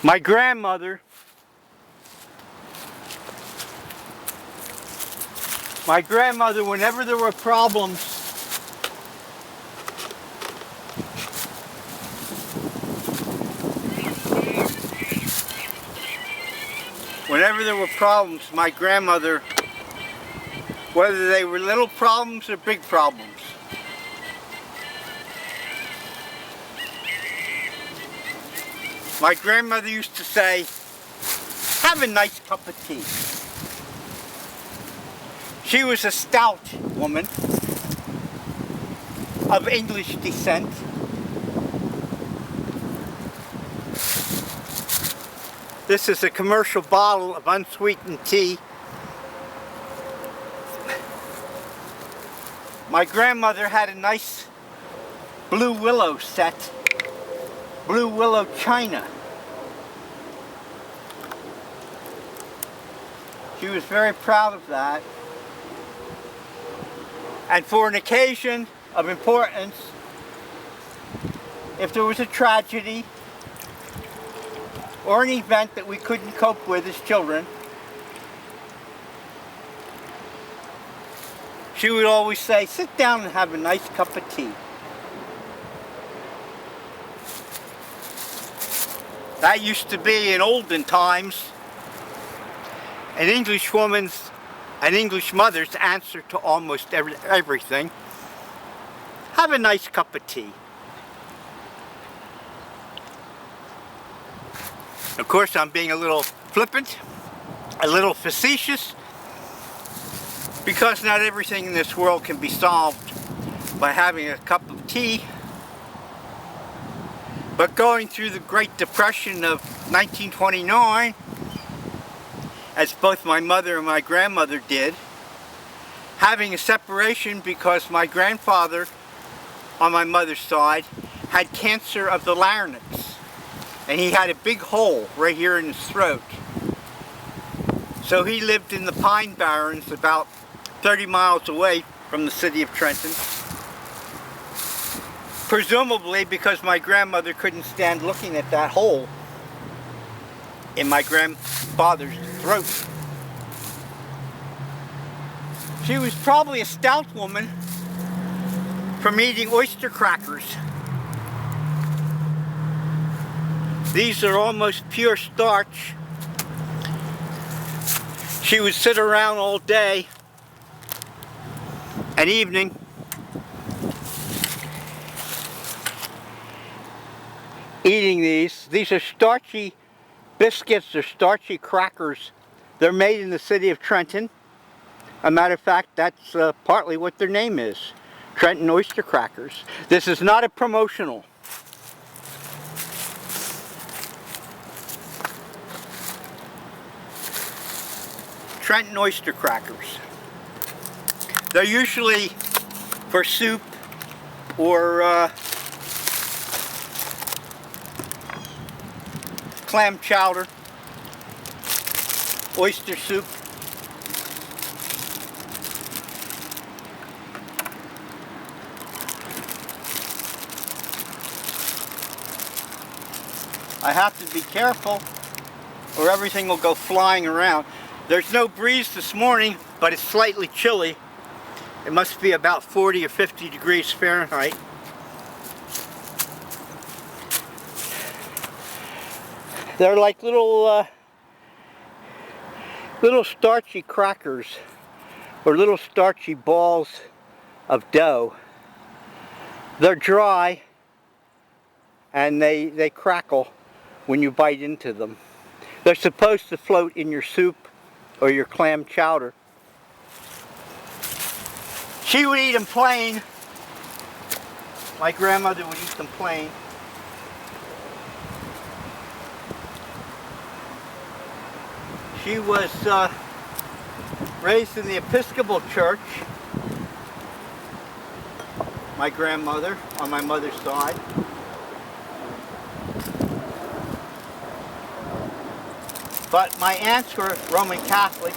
My grandmother, whenever there were problems, my grandmother, whether they were little problems or big problems, my grandmother used to say, have a nice cup of tea. She was a stout woman of English descent. This is a commercial bottle of unsweetened tea. My grandmother had a nice blue willow set, blue willow china. She was very proud of that. And for an occasion of importance, if there was a tragedy or an event that we couldn't cope with as children, she would always say, sit down and have a nice cup of tea. That used to be, in olden times, an English woman's, an English mother's answer to almost everything. Have a nice cup of tea. Of course, I'm being a little flippant, a little facetious, because not everything in this world can be solved by having a cup of tea. But going through the Great Depression of 1929, as both my mother and my grandmother did, having a separation because my grandfather, on my mother's side, had cancer of the larynx, and he had a big hole right here in his throat. So he lived in the Pine Barrens, about 30 miles away from the city of Trenton. Presumably because my grandmother couldn't stand looking at that hole in my grandfather's throat. She was probably a stout woman from eating oyster crackers. These are almost pure starch. She would sit around all day and evening eating these. These are starchy biscuits, they're starchy crackers. They're made in the city of Trenton. As a matter of fact, that's partly what their name is. Trenton Oyster Crackers. This is not a promotional. Trenton Oyster Crackers. They're usually for soup or clam chowder, oyster soup. I have to be careful or everything will go flying around. There's no breeze this morning, but it's slightly chilly. It must be about 40 or 50 degrees Fahrenheit. They're like little starchy crackers or little starchy balls of dough. They're dry and they crackle when you bite into them. They're supposed to float in your soup or your clam chowder. She would eat them plain. My grandmother would eat them plain. She was raised in the Episcopal Church, my grandmother, on my mother's side. But my aunts were Roman Catholic.